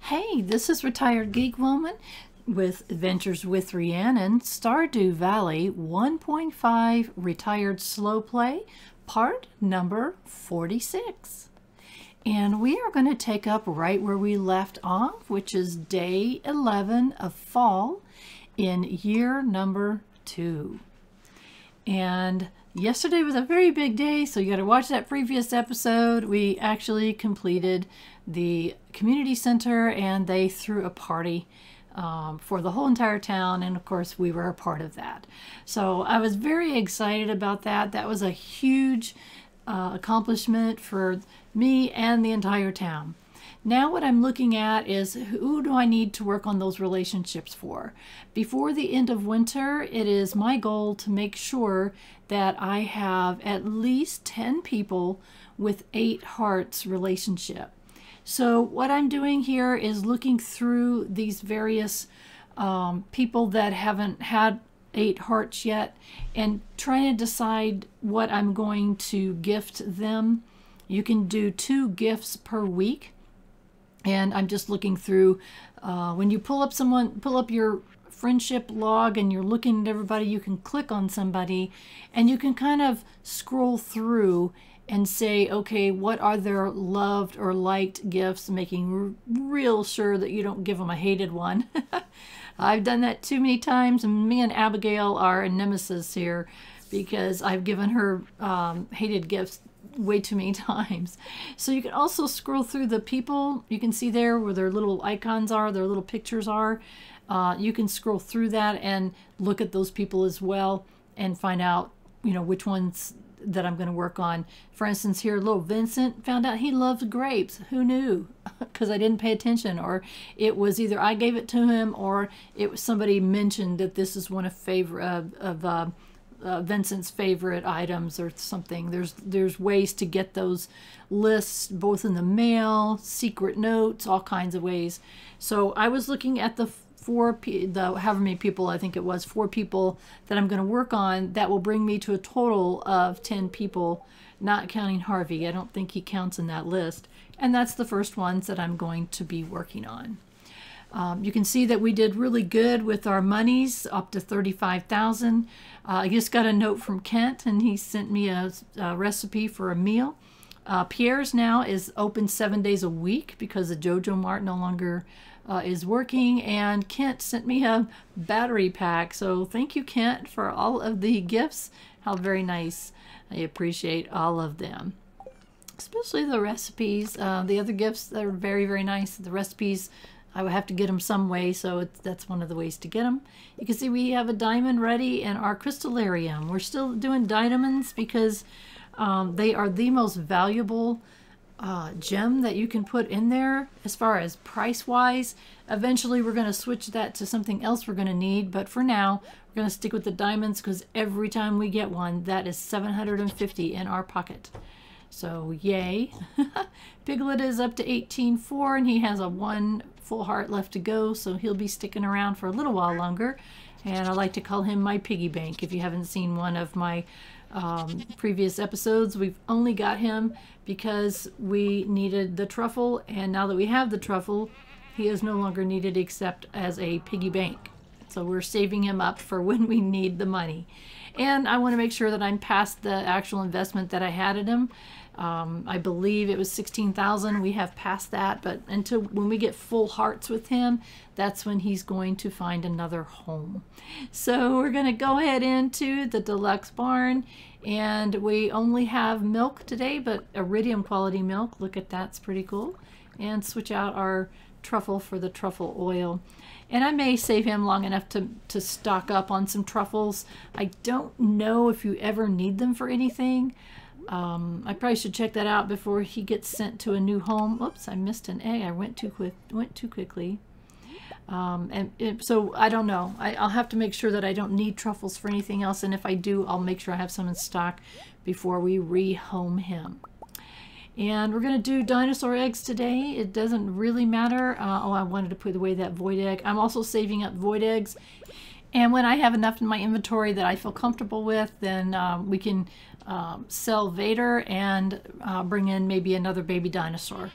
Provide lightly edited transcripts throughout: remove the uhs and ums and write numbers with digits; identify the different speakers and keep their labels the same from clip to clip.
Speaker 1: Hey, this is Retired Geek Woman with Adventures with Rhiannon, Stardew Valley 1.5 Retired Slow Play, part number 46. And we are going to take up right where we left off, which is day 11 of fall in year number 2. And yesterday was a very big day, so you got to watch that previous episode. We actually completed the community center and they threw a party for the whole entire town, and of course we were a part of that. So I was very excited about that. That was a huge accomplishment for me and the entire town. Now what I'm looking at is who do I need to work on those relationships for? Before the end of winter, it is my goal to make sure that I have at least 10 people with 8 hearts relationship. So what I'm doing here is looking through these various people that haven't had 8 hearts yet and trying to decide what I'm going to gift them. You can do 2 gifts per week. And I'm just looking through, when you pull up your friendship log and you're looking at everybody, you can click on somebody and you can kind of scroll through and say, okay, what are their loved or liked gifts, making real sure that you don't give them a hated one. I've done that too many times, and me and Abigail are a nemesis here because I've given her hated gifts way too many times. So you can also scroll through the people. You can see there where their little icons are, their little pictures are. You can scroll through that and look at those people as well and find out, you know, which ones that I'm going to work on. For instance, here, little Vincent found out he loves grapes. Who knew? Because I didn't pay attention, or it was either I gave it to him or it was somebody mentioned that this is one of Vincent's favorite items or something. There's ways to get those lists both in the mail, secret notes, all kinds of ways. So I was looking at the however many people, I think it was 4 people that I'm going to work on. That will bring me to a total of 10 people, not counting Harvey. I don't think he counts in that list. And that's the first ones that I'm going to be working on. You can see that we did really good with our monies, up to 35,000. I just got a note from Kent, and he sent me a recipe for a meal. Pierre's now is open 7 days a week because the JoJo Mart no longer is working, and Kent sent me a battery pack. So thank you, Kent, for all of the gifts. How very nice. I appreciate all of them, especially the recipes. The other gifts, they're very, very nice. The recipes, I would have to get them some way, so that's one of the ways to get them. You can see we have a diamond ready in our crystallarium. We're still doing diamonds because they are the most valuable gem that you can put in there as far as price-wise. Eventually we're going to switch that to something else we're going to need, but for now we're going to stick with the diamonds because every time we get one, that is 750 in our pocket. So yay. Piglet is up to 18.4 and he has a 1 full heart left to go, so he'll be sticking around for a little while longer. And I like to call him my piggy bank. If you haven't seen one of my previous episodes, we've only got him because we needed the truffle, and now that we have the truffle, he is no longer needed except as a piggy bank. So we're saving him up for when we need the money. And I want to make sure that I'm past the actual investment that I had in him. I believe it was 16,000. We have passed that, but until when we get full hearts with him, that's when he's going to find another home. So we're going to go ahead into the deluxe barn, and we only have milk today, but iridium quality milk. Look at that, it's pretty cool. And switch out our truffle for the truffle oil. And I may save him long enough to stock up on some truffles. I don't know if you ever need them for anything. I probably should check that out before he gets sent to a new home. Oops, I missed an egg. I went too quickly. So I don't know. I'll have to make sure that I don't need truffles for anything else, and if I do, I'll make sure I have some in stock before we rehome him. And we're going to do dinosaur eggs today. It doesn't really matter. Oh, I wanted to put away that void egg. I'm also saving up void eggs. And when I have enough in my inventory that I feel comfortable with, then we can sell Vader and bring in maybe another baby dinosaur.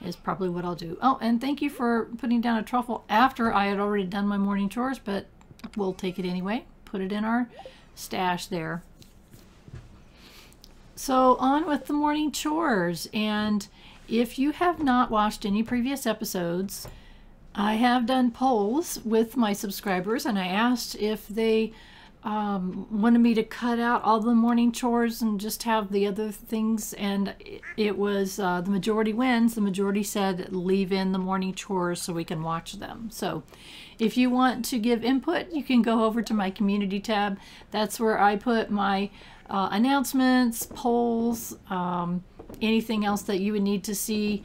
Speaker 1: is probably what I'll do. Oh, and thank you for putting down a truffle after I had already done my morning chores, but we'll take it anyway. Put it in our stash there. So on with the morning chores. And if you have not watched any previous episodes, I have done polls with my subscribers, and I asked if they wanted me to cut out all the morning chores and just have the other things, and it was the majority wins. The majority said leave in the morning chores so we can watch them. So if you want to give input, you can go over to my community tab. That's where I put my announcements, polls, anything else that you would need to see.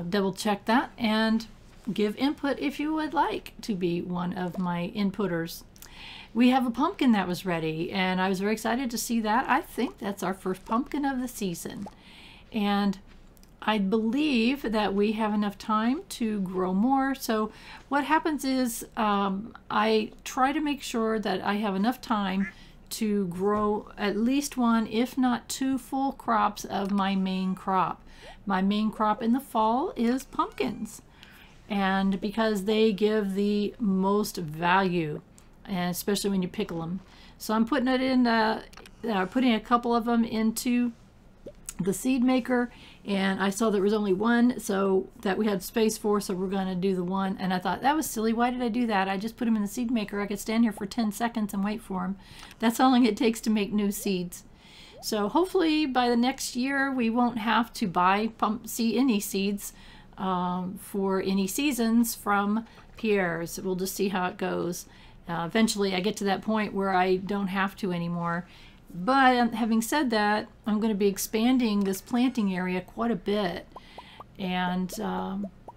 Speaker 1: Double check that and give input if you would like to be one of my inputters. We have a pumpkin that was ready, and I was very excited to see that. I think that's our first pumpkin of the season. And I believe that we have enough time to grow more. So what happens is I try to make sure that I have enough time to grow at least one, if not two, full crops of my main crop. My main crop in the fall is pumpkins, and because they give the most value, and especially when you pickle them. So I'm putting it in, putting a couple of them into the seed maker, and I saw there was only one, so that we had space for, so we're going to do the one. And I thought, that was silly. Why did I do that? I just put them in the seed maker. I could stand here for 10 seconds and wait for them. That's how long it takes to make new seeds. So hopefully by the next year we won't have to buy any seeds for any seasons from Pierre's. We'll just see how it goes. Eventually I get to that point where I don't have to anymore. But having said that, I'm going to be expanding this planting area quite a bit, and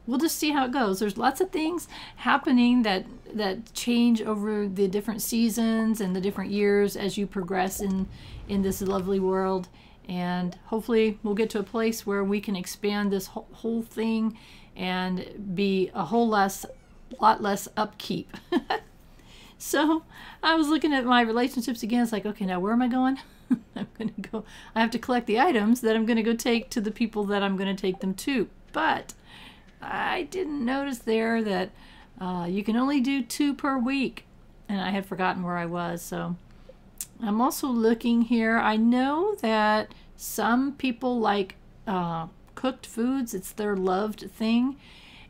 Speaker 1: we'll just see how it goes. There's lots of things happening that change over the different seasons and the different years as you progress in this lovely world. And hopefully we'll get to a place where we can expand this whole thing and be a lot less upkeep. So I was looking at my relationships again. It's like, okay, now where am I going? I'm going to go, I have to collect the items that I'm going to go take to the people that I'm going to take them to. But I didn't notice there that you can only do 2 per week. And I had forgotten where I was. So I'm also looking here. I know that some people like cooked foods. It's their loved thing.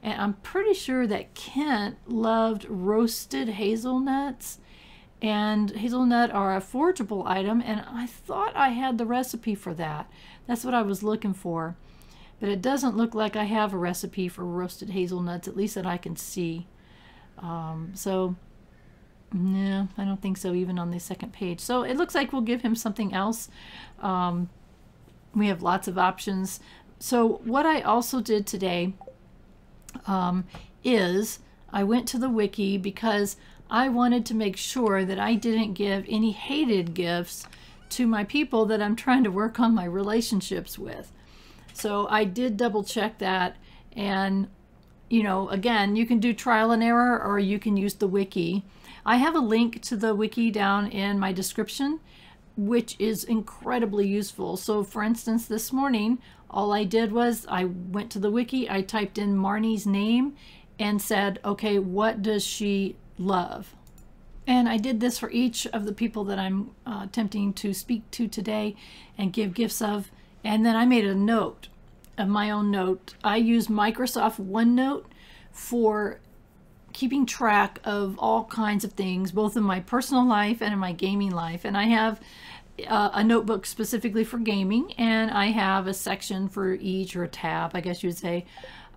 Speaker 1: And I'm pretty sure that Kent loved roasted hazelnuts, and hazelnut are a forageable item, and I thought I had the recipe for that. That's what I was looking for, but it doesn't look like I have a recipe for roasted hazelnuts, at least that I can see. So no, I don't think so, even on the second page. So it looks like we'll give him something else. We have lots of options. So what I also did today is I went to the wiki because I wanted to make sure that I didn't give any hated gifts to my people that I'm trying to work on my relationships with. So I did double check that, and you know, again, you can do trial and error, or you can use the wiki. I have a link to the wiki down in my description, which is incredibly useful. So for instance, this morning, all I did was I went to the wiki, I typed in Marnie's name and said, okay, what does she love? And I did this for each of the people that I'm attempting to speak to today and give gifts of. And then I made a note of my own note. I use Microsoft OneNote for keeping track of all kinds of things, both in my personal life and in my gaming life. And I have a notebook specifically for gaming, and I have a section for each, or a tab, I guess you would say,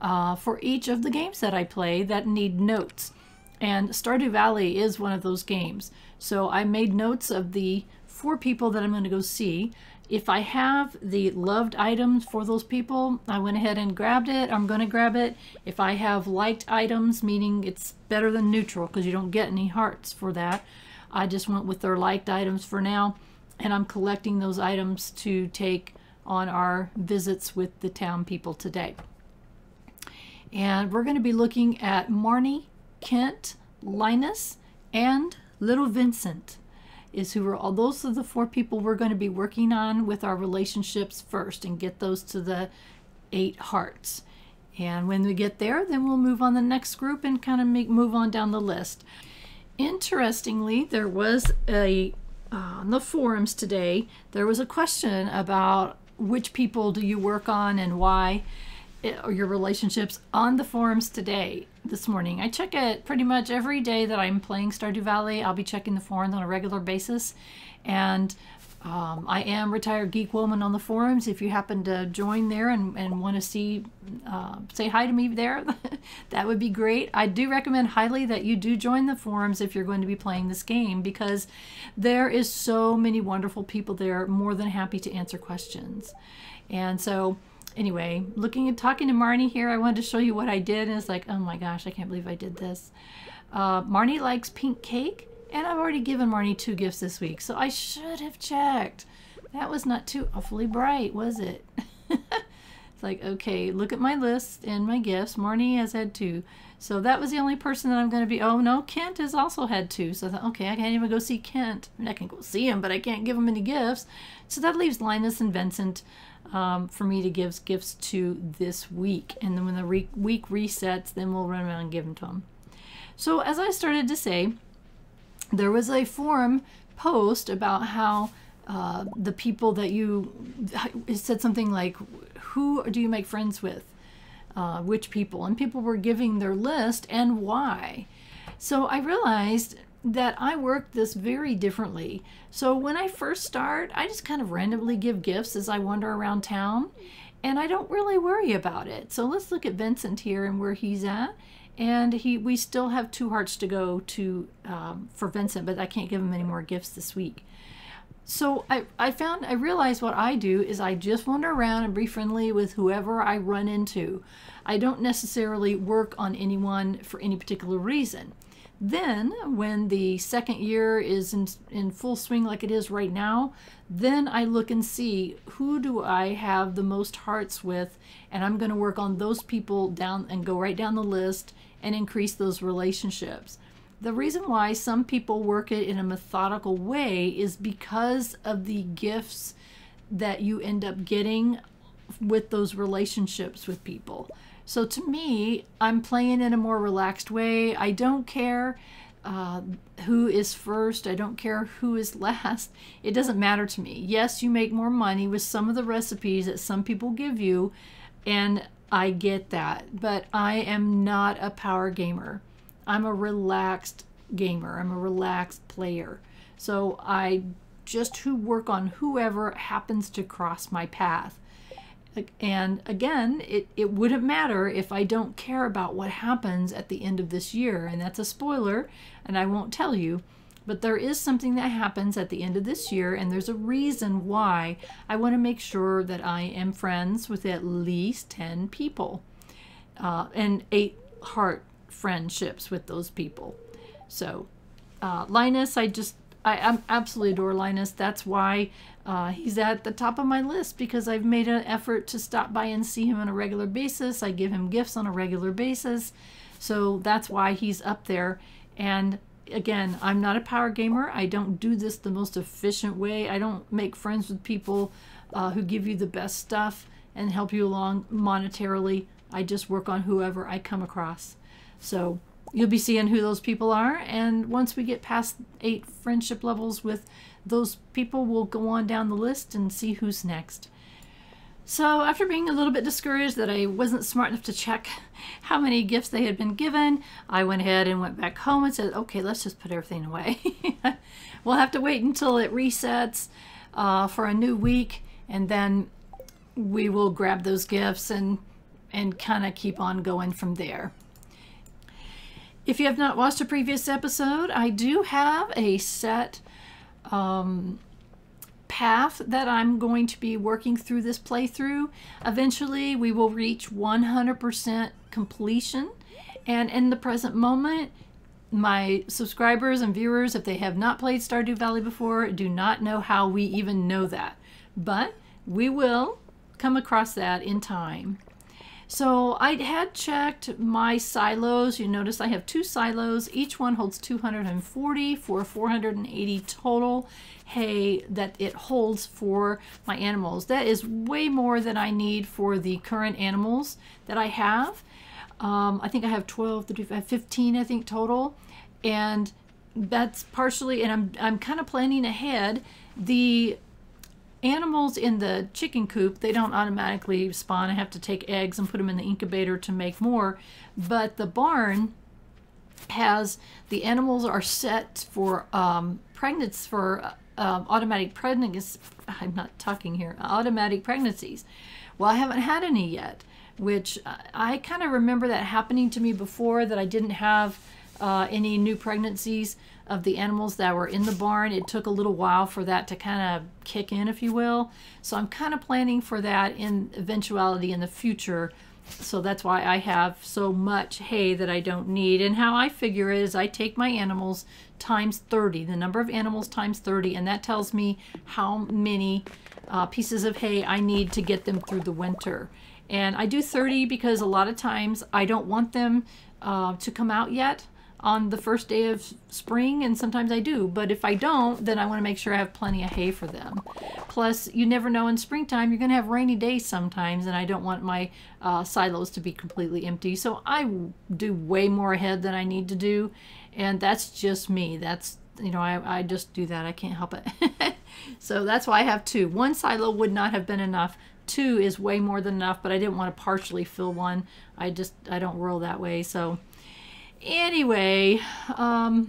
Speaker 1: for each of the games that I play that need notes. And Stardew Valley is one of those games. So I made notes of the 4 people that I'm going to go see. If I have the loved items for those people, I went ahead and grabbed it. I'm going to grab it. If I have liked items, meaning it's better than neutral because you don't get any hearts for that, I just went with their liked items for now. And I'm collecting those items to take on our visits with the town people today. And we're going to be looking at Marnie, Kent, Linus, and little Vincent. Those are the 4 people we're going to be working on with our relationships first, and get those to the 8 hearts. And when we get there, then we'll move on to the next group and kind of move on down the list. Interestingly, there was on the forums today, there was a question about which people do you work on and why, or your relationships on the forums today, this morning. I check it pretty much every day that I'm playing Stardew Valley. I'll be checking the forums on a regular basis. And I am Retired Geek Woman on the forums. If you happen to join there and want to say hi to me there, that would be great. I do recommend highly that you do join the forums if you're going to be playing this game, because there is so many wonderful people there, more than happy to answer questions. And so anyway, talking to Marnie here, I wanted to show you what I did, and it's like, oh my gosh, I can't believe I did this. Marnie likes pink cake. And I've already given Marnie 2 gifts this week, so I should have checked. That was not too awfully bright, was it? It's like, okay, look at my list and my gifts. Marnie has had 2. So that was the only person that I'm going to be... Oh, no, Kent has also had 2. So I thought, okay, I can't even go see Kent. I mean, I can go see him, but I can't give him any gifts. So that leaves Linus and Vincent for me to give gifts to this week. And then when the week resets, then we'll run around and give them to them. So as I started to say... There was a forum post about how the people that it said something like, who do you make friends with? Which people? And people were giving their list and why. So I realized that I work this very differently. So when I first start, I just kind of randomly give gifts as I wander around town, and I don't really worry about it. So let's look at Vincent here and where he's at. And we still have 2 hearts to go to for Vincent, but I can't give him any more gifts this week. So I realized what I do is I just wander around and be friendly with whoever I run into. I don't necessarily work on anyone for any particular reason. Then when the second year is in full swing like it is right now, then I look and see who do I have the most hearts with, and I'm going to work on those people down and go right down the list and increase those relationships. The reason why some people work it in a methodical way is because of the gifts that you end up getting with those relationships with people. So to me, I'm playing in a more relaxed way. I don't care who is first. I don't care who is last. It doesn't matter to me. Yes, you make more money with some of the recipes that some people give you, and I get that, but I am not a power gamer. I'm a relaxed gamer. I'm a relaxed player. So I just work on whoever happens to cross my path. And again, it wouldn't matter if I don't care about what happens at the end of this year. And that's a spoiler, and I won't tell you. But there is something that happens at the end of this year, and there's a reason why I want to make sure that I am friends with at least 10 people and 8 heart friendships with those people. So Linus, I absolutely adore Linus. That's why he's at the top of my list, because I've made an effort to stop by and see him on a regular basis. I give him gifts on a regular basis. So that's why he's up there. And again, I'm not a power gamer. I don't do this the most efficient way. I don't make friends with people who give you the best stuff and help you along monetarily. I just work on whoever I come across. So you'll be seeing who those people are. And once we get past 8 friendship levels with those people, we'll go on down the list and see who's next. So after being a little bit discouraged that I wasn't smart enough to check how many gifts they had been given, I went ahead and went back home and said, okay, let's just put everything away. We'll have to wait until it resets for a new week, and then we will grab those gifts and kind of keep on going from there. If you have not watched a previous episode, I do have a set path that I'm going to be working through this playthrough. Eventually we will reach 100% completion, and in the present moment my subscribers and viewers, if they have not played Stardew Valley before, do not know how we even know that, but we will come across that in time. So I had checked my silos. You notice I have 2 silos. Each one holds 240 for 480 total hay that it holds for my animals. That is way more than I need for the current animals that I have. I think I have 12, 35, 15, I think total. And that's partially, and I'm kind of planning ahead. The animals in the chicken coop, they don't automatically spawn. I have to take eggs and put them in the incubator to make more. But the barn has, the animals are set for pregnancy, for automatic pregnancies. I'm not talking here. Automatic pregnancies. Well, I haven't had any yet, which I kind of remember that happening to me before, that I didn't have any new pregnancies of the animals that were in the barn. It took a little while for that to kind of kick in, if you will. So I'm kind of planning for that in eventuality in the future. So that's why I have so much hay that I don't need. And how I figure it is I take my animals times 30, the number of animals times 30, and that tells me how many pieces of hay I need to get them through the winter. And I do 30 because a lot of times I don't want them to come out yet on the first day of spring, and sometimes I do, but if I don't, then I want to make sure I have plenty of hay for them. Plus, you never know, in springtime you're going to have rainy days sometimes, and I don't want my silos to be completely empty, so I do way more ahead than I need to do, and that's just me. That's, you know, I just do that. I can't help it. So that's why I have 2. 1 silo would not have been enough. 2 is way more than enough, but I didn't want to partially fill one. I don't roll that way. So anyway, I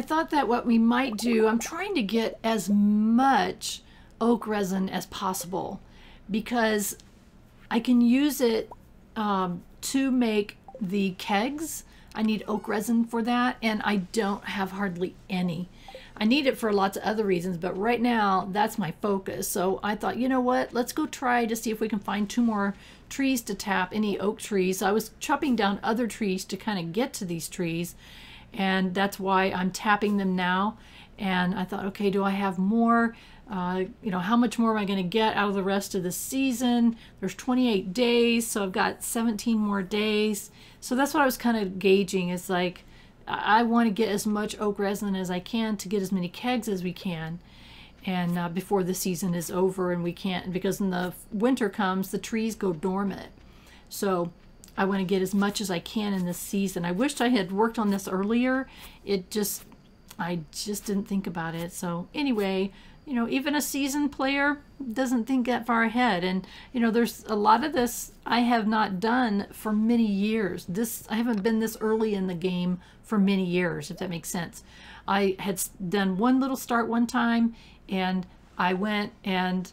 Speaker 1: thought that what we might do, I'm trying to get as much oak resin as possible because I can use it to make the kegs. I need oak resin for that, and I don't have hardly any. I need it for lots of other reasons, but right now that's my focus. So I thought, you know what, let's go try to see if we can find 2 more trees to tap, any oak trees. I was chopping down other trees to kind of get to these trees, and that's why I'm tapping them now. And I thought, okay, do I have more? You know, how much more am I going to get out of the rest of the season? There's 28 days, so I've got 17 more days. So that's what I was kind of gauging. Is like, I want to get as much oak resin as I can to get as many kegs as we can, and before the season is over, and we can't, because when the winter comes, the trees go dormant. So I want to get as much as I can in this season. I wished I had worked on this earlier. I just didn't think about it. So anyway, you know, even a seasoned player doesn't think that far ahead. And, you know, there's a lot of this I have not done for many years. I haven't been this early in the game for many years, if that makes sense. I had done one little start one time, and I went and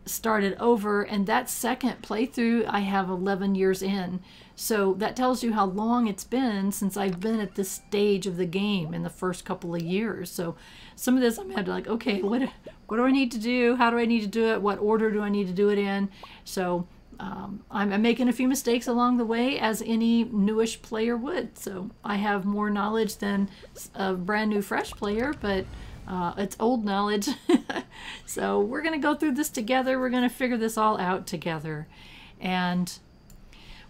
Speaker 1: started over, and that second playthrough I have 11 years in. So that tells you how long it's been since I've been at this stage of the game in the first couple of years. So some of this I'm having to, like, okay, what do I need to do? How do I need to do it? What order do I need to do it in? So I'm making a few mistakes along the way, as any newish player would. So I have more knowledge than a brand new fresh player, but it's old knowledge. So we're going to go through this together. We're going to figure this all out together. And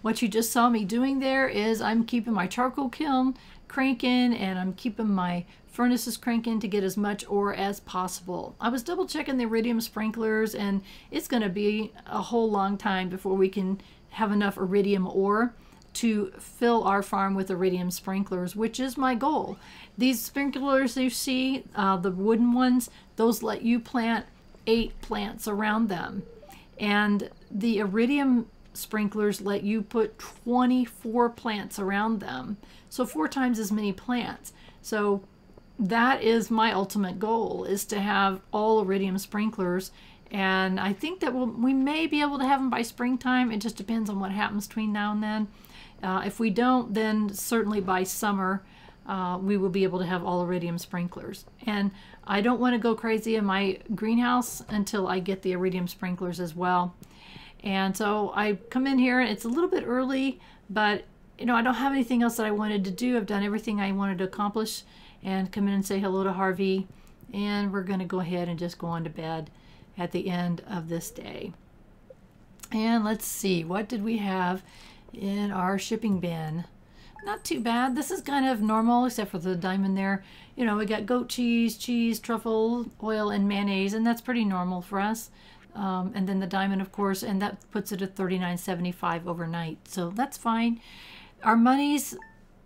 Speaker 1: what you just saw me doing there is I'm keeping my charcoal kiln cranking, and I'm keeping my furnaces cranking to get as much ore as possible. I was double checking the iridium sprinklers, and it's going to be a whole long time before we can have enough iridium ore to fill our farm with iridium sprinklers, which is my goal. These sprinklers you see, the wooden ones, those let you plant 8 plants around them. And the iridium sprinklers let you put 24 plants around them. So 4 times as many plants. So that is my ultimate goal, is to have all iridium sprinklers. And I think that we may be able to have them by springtime. It just depends on what happens between now and then. If we don't, then certainly by summer we will be able to have all iridium sprinklers. And I don't want to go crazy in my greenhouse until I get the iridium sprinklers as well. And so I come in here, and it's a little bit early, but you know, I don't have anything else that I wanted to do. I've done everything I wanted to accomplish, and come in and say hello to Harvey, and we're going to go ahead and just go on to bed at the end of this day. And let's see, what did we have in our shipping bin? Not too bad. This is kind of normal, except for the diamond there. You know, we got goat cheese, truffle oil, and mayonnaise, and that's pretty normal for us. And then the diamond, of course, and that puts it at $39.75 overnight. So that's fine. Our monies,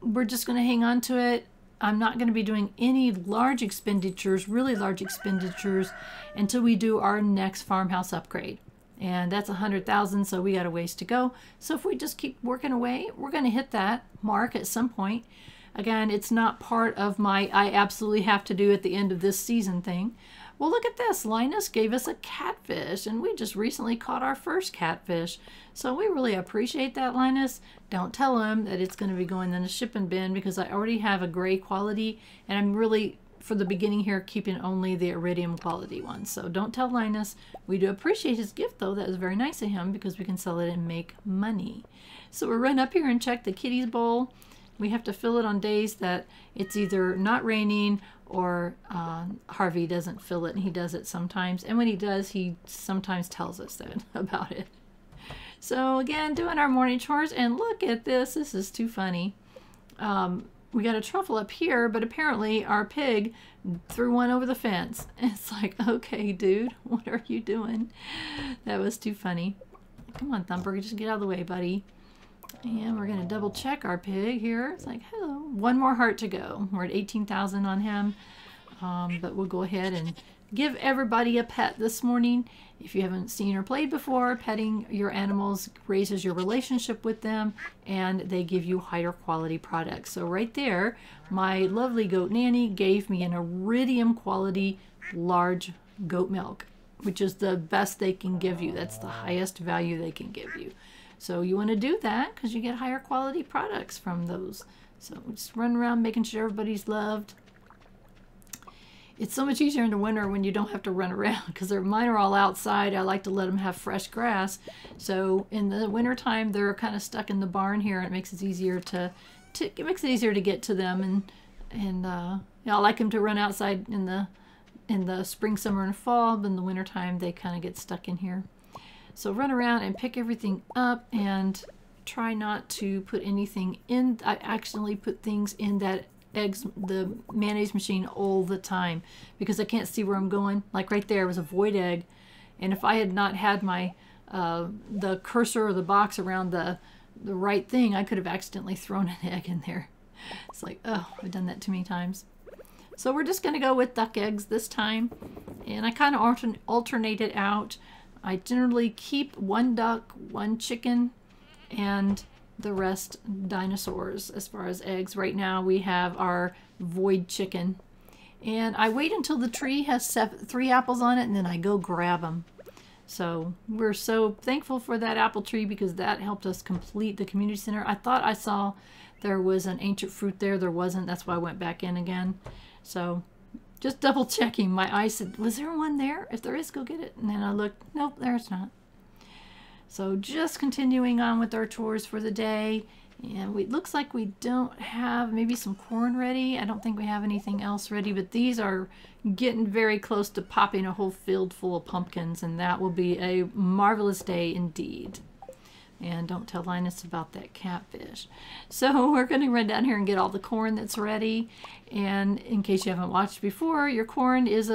Speaker 1: we're just going to hang on to it. I'm not going to be doing any large expenditures, really large expenditures, until we do our next farmhouse upgrade. And that's 100,000, so we got a ways to go. So if we just keep working away, we're going to hit that mark at some point. Again, it's not part of my I absolutely have to do at the end of this season thing. Well, look at this. Linus gave us a catfish, and we just recently caught our first catfish. So we really appreciate that, Linus. Don't tell him that it's going to be going in the shipping bin, because I already have a gray quality, and I'm really, for the beginning here, keeping only the iridium quality ones. So don't tell Linus. We do appreciate his gift, though. That was very nice of him, because we can sell it and make money. So we'll run up here and check the kitty's bowl. We have to fill it on days that it's either not raining or Harvey doesn't fill it, and he does it sometimes. And when he does, he sometimes tells us that about it. So again, doing our morning chores, and look at this. This is too funny. We got a truffle up here, but apparently our pig threw one over the fence. It's like, okay, dude, what are you doing? That was too funny. Come on, Thumper, just get out of the way, buddy. And we're going to double check our pig here. It's like, hello. One more heart to go. We're at 18,000 on him. But we'll go ahead and give everybody a pet this morning. If you haven't seen or played before, petting your animals raises your relationship with them, and they give you higher quality products. So right there, my lovely goat nanny gave me an iridium quality large goat milk, which is the best they can give you. That's the highest value they can give you. So you want to do that because you get higher quality products from those. So just run around making sure everybody's loved. It's so much easier in the winter when you don't have to run around, because mine are all outside. I like to let them have fresh grass. So in the winter time, they're kind of stuck in the barn here, and it makes it easier to get to them. And you know, I like them to run outside in the spring, summer, and fall. But in the winter time, they kind of get stuck in here. So run around and pick everything up, and try not to put anything in. I actually put things in the mayonnaise machine all the time, because I can't see where I'm going. Like right there was a void egg, and if I had not had my the cursor or the box around the right thing, I could have accidentally thrown an egg in there. It's like, oh, I've done that too many times. So we're just going to go with duck eggs this time, and I kind of alternate it out. I generally keep one duck, one chicken, and the rest dinosaurs as far as eggs. Right now we have our void chicken, and I wait until the tree has 3 apples on it, and then I go grab them. So we're so thankful for that apple tree, because that helped us complete the community center. I thought I saw there was an ancient fruit there. There wasn't. That's why I went back in again. So just double checking. My eye said, was there one there? If there is, go get it. And then I looked, nope, there's not. So just continuing on with our chores for the day. And it looks like we don't have maybe some corn ready. I don't think we have anything else ready, but these are getting very close to popping a whole field full of pumpkins, and that will be a marvelous day indeed. And don't tell Linus about that catfish. So we're going to run down here and get all the corn that's ready. And in case you haven't watched before, your corn is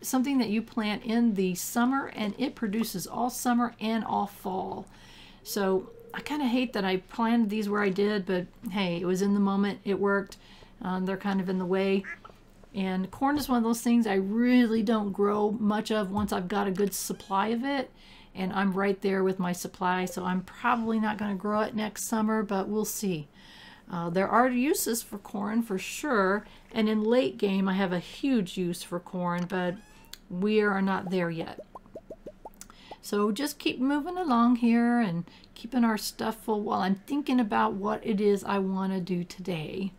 Speaker 1: something that you plant in the summer, and it produces all summer and all fall. So I kind of hate that I planted these where I did, but hey, it was in the moment. It worked. They're kind of in the way. And corn is one of those things I really don't grow much of once I've got a good supply of it. And I'm right there with my supply, so I'm probably not going to grow it next summer, but we'll see. There are uses for corn for sure, and in late game I have a huge use for corn, but we are not there yet. So just keep moving along here and keeping our stuff full while I'm thinking about what it is I want to do today.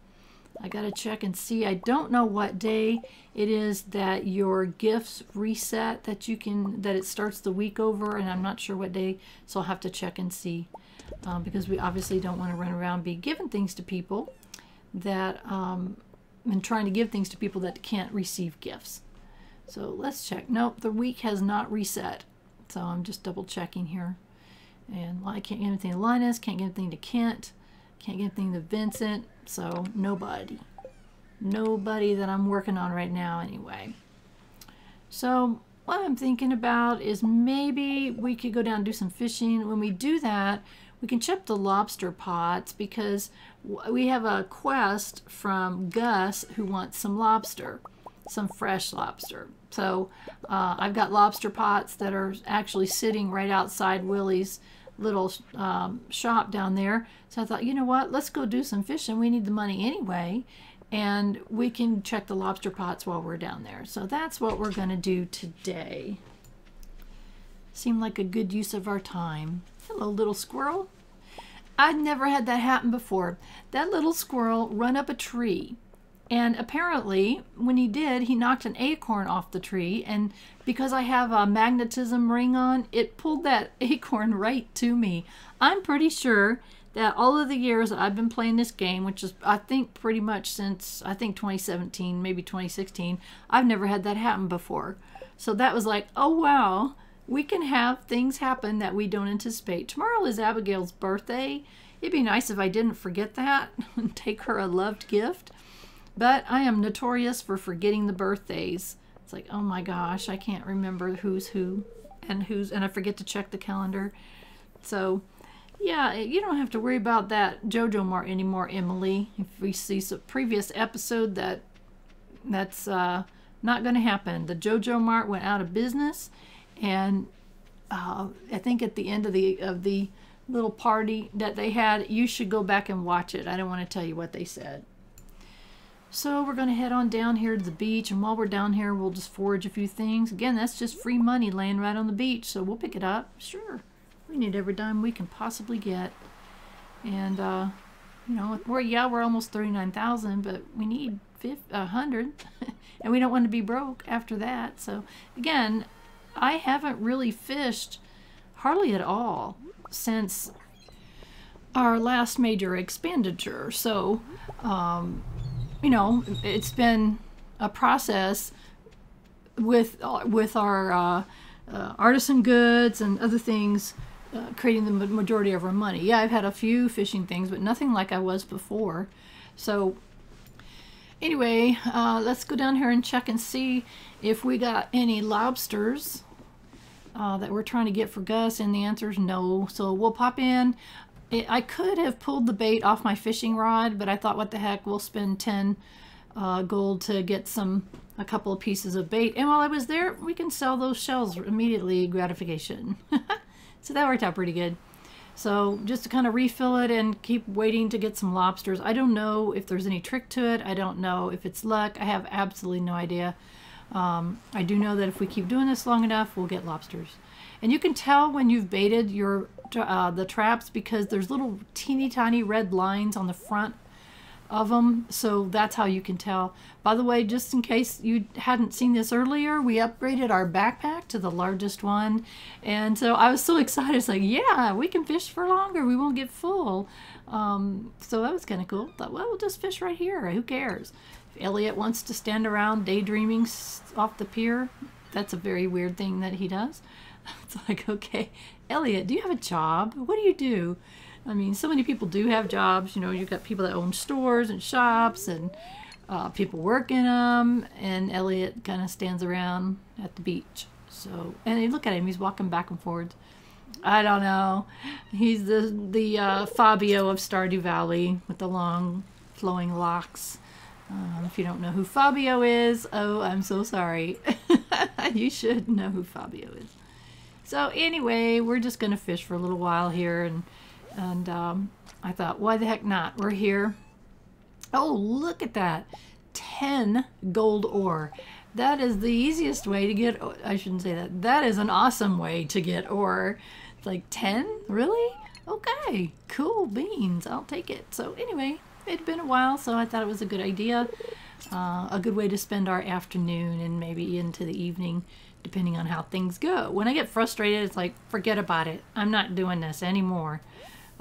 Speaker 1: I gotta check and see. I don't know what day it is that your gifts reset, that it starts the week over, and I'm not sure what day, so I'll have to check and see, because we obviously don't want to run around be giving things to people that and trying to give things to people that can't receive gifts. So let's check. Nope, the week has not reset, so I'm just double checking here. And well, I can't get anything to Linus, can't get anything to Kent, can't get anything to Vincent, so nobody. Nobody that I'm working on right now anyway. So what I'm thinking about is maybe we could go down and do some fishing. When we do that, we can check the lobster pots because we have a quest from Gus who wants some lobster, some fresh lobster. So I've got lobster pots that are actually sitting right outside Willy's little shop down there. So I thought, you know what, let's go do some fishing. We need the money anyway, and we can check the lobster pots while we're down there. So that's what we're going to do today. Seemed like a good use of our time. Hello, little squirrel. I'd never had that happen before. That little squirrel run up a tree. And apparently, when he did, he knocked an acorn off the tree. And because I have a magnetism ring on, it pulled that acorn right to me. I'm pretty sure that all of the years that I've been playing this game, which is, I think, pretty much since, I think, 2017, maybe 2016, I've never had that happen before. So that was like, oh, wow. We can have things happen that we don't anticipate. Tomorrow is Abigail's birthday. It'd be nice if I didn't forget that and take her a loved gift. But I am notorious for forgetting the birthdays. It's like, oh my gosh, I can't remember who's who and I forget to check the calendar. So, yeah, you don't have to worry about that JoJo Mart anymore, Emily. If we see some previous episode that's not going to happen. The JoJo Mart went out of business. And I think at the end of the little party that they had, you should go back and watch it. I don't want to tell you what they said. So we're going to head on down here to the beach, and while we're down here, we'll just forage a few things. Again, that's just free money laying right on the beach, so we'll pick it up. Sure, we need every dime we can possibly get. And you know, we're almost 39,000, but we need 100, and we don't want to be broke after that. So again, I haven't really fished hardly at all since our last major expenditure. So, you know, it's been a process with our artisan goods and other things, creating the majority of our money. Yeah, I've had a few fishing things, but nothing like I was before. So anyway, let's go down here and check and see if we got any lobsters that we're trying to get for Gus, and the answer is no. So we'll pop in. I could have pulled the bait off my fishing rod, but I thought, what the heck, we'll spend 10 gold to get a couple of pieces of bait. And while I was there, we can sell those shells immediately, gratification. So that worked out pretty good. So just to kind of refill it and keep waiting to get some lobsters. I don't know if there's any trick to it. I don't know if it's luck. I have absolutely no idea. I do know that if we keep doing this long enough, we'll get lobsters. And you can tell when you've baited the traps because there's little teeny tiny red lines on the front of them. So that's how you can tell. By the way, just in case you hadn't seen this earlier, we upgraded our backpack to the largest one. And so I was so excited. It's like, yeah, we can fish for longer. We won't get full. So that was kind of cool. Thought, well, we'll just fish right here. Who cares? If Elliot wants to stand around daydreaming off the pier, that's a very weird thing that he does. It's like, okay, Elliot, do you have a job? What do you do? I mean, so many people do have jobs. You know, you've got people that own stores and shops and people work in them. And Elliot kind of stands around at the beach. So, and you look at him, he's walking back and forth. I don't know. He's the Fabio of Stardew Valley with the long flowing locks. If you don't know who Fabio is, oh, I'm so sorry. You should know who Fabio is. So anyway, we're just going to fish for a little while here, and I thought, why the heck not? We're here. Oh, look at that. 10 gold ore. That is the easiest way to get, I shouldn't say that. That is an awesome way to get ore. It's like 10? Really? Okay, cool beans. I'll take it. So anyway, it'd been a while, so I thought it was a good idea. A good way to spend our afternoon and maybe into the evening, depending on how things go. When I get frustrated, it's like, forget about it. I'm not doing this anymore.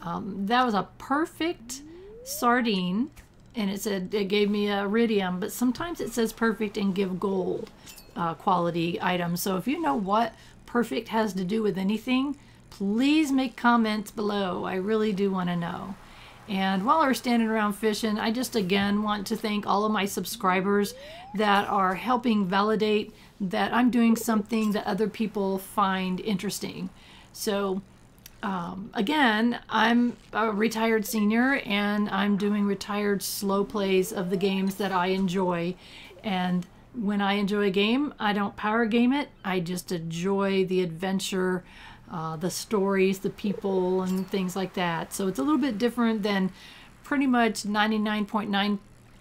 Speaker 1: That was a perfect sardine, and it gave me a iridium, but sometimes it says perfect and give gold quality items. So if you know what perfect has to do with anything, please make comments below. I really do want to know. And while we're standing around fishing, I just again want to thank all of my subscribers that are helping validate that I'm doing something that other people find interesting. So again, I'm a retired senior and I'm doing retired slow plays of the games that I enjoy. And when I enjoy a game, I don't power game it. I just enjoy the adventure, the stories, the people, and things like that. So it's a little bit different than pretty much 99.9,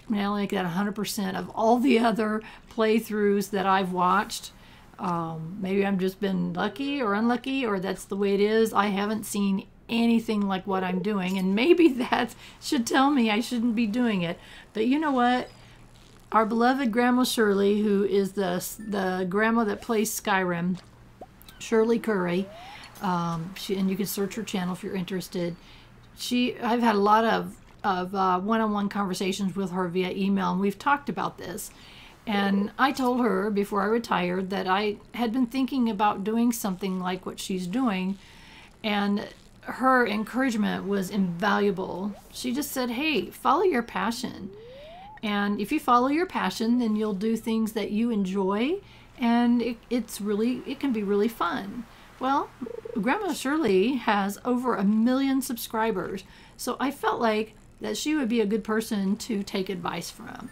Speaker 1: like that 100% of all the other playthroughs that I've watched. Maybe I've just been lucky or unlucky, or that's the way it is. I haven't seen anything like what I'm doing, and maybe that should tell me I shouldn't be doing it. But you know what? Our beloved Grandma Shirley, who is the grandma that plays Skyrim, Shirley Curry, and you can search her channel if you're interested. I've had a lot of one-on-one conversations with her via email, and we've talked about this. And I told her before I retired that I had been thinking about doing something like what she's doing, and her encouragement was invaluable. She just said, hey, follow your passion. And if you follow your passion, then you'll do things that you enjoy, and it can be really fun. Well, Grandma Shirley has over 1 million subscribers, so I felt like that she would be a good person to take advice from.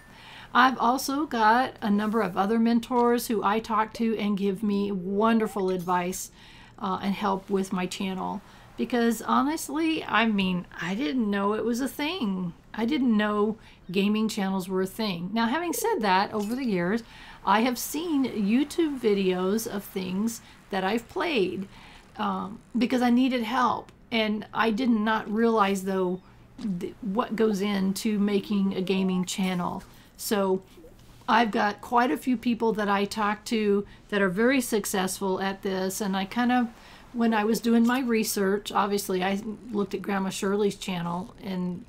Speaker 1: I've also got a number of other mentors who I talk to and give me wonderful advice and help with my channel. Because honestly, I mean, I didn't know it was a thing. I didn't know gaming channels were a thing. Now, having said that, over the years, I have seen YouTube videos of things that I've played because I needed help. And I did not realize, though, what goes into making a gaming channel. So I've got quite a few people that I talk to that are very successful at this. And I kind of, when I was doing my research, obviously I looked at Grandma Shirley's channel and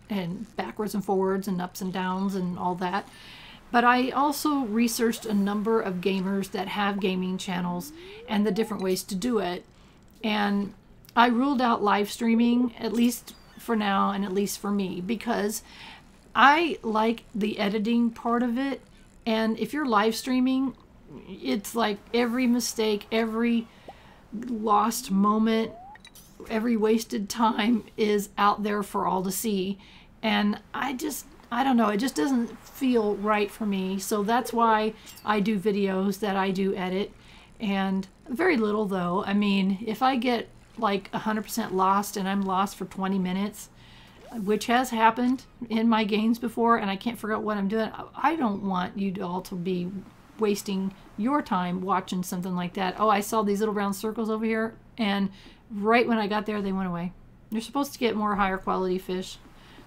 Speaker 1: backwards and forwards and ups and downs and all that. But I also researched a number of gamers that have gaming channels and the different ways to do it. And I ruled out live streaming, at least for now and at least for me, because I like the editing part of it. And if you're live streaming, it's like every mistake, every lost moment, every wasted time is out there for all to see. And I don't know, it just doesn't feel right for me. So that's why I do videos that I do edit, and very little though. I mean, if I get like 100% lost and I'm lost for 20 minutes, which has happened in my games before, and I can't figure out what I'm doing, I don't want you all to be wasting your time watching something like that. Oh, I saw these little round circles over here, and right when I got there, they went away. You're supposed to get more higher quality fish,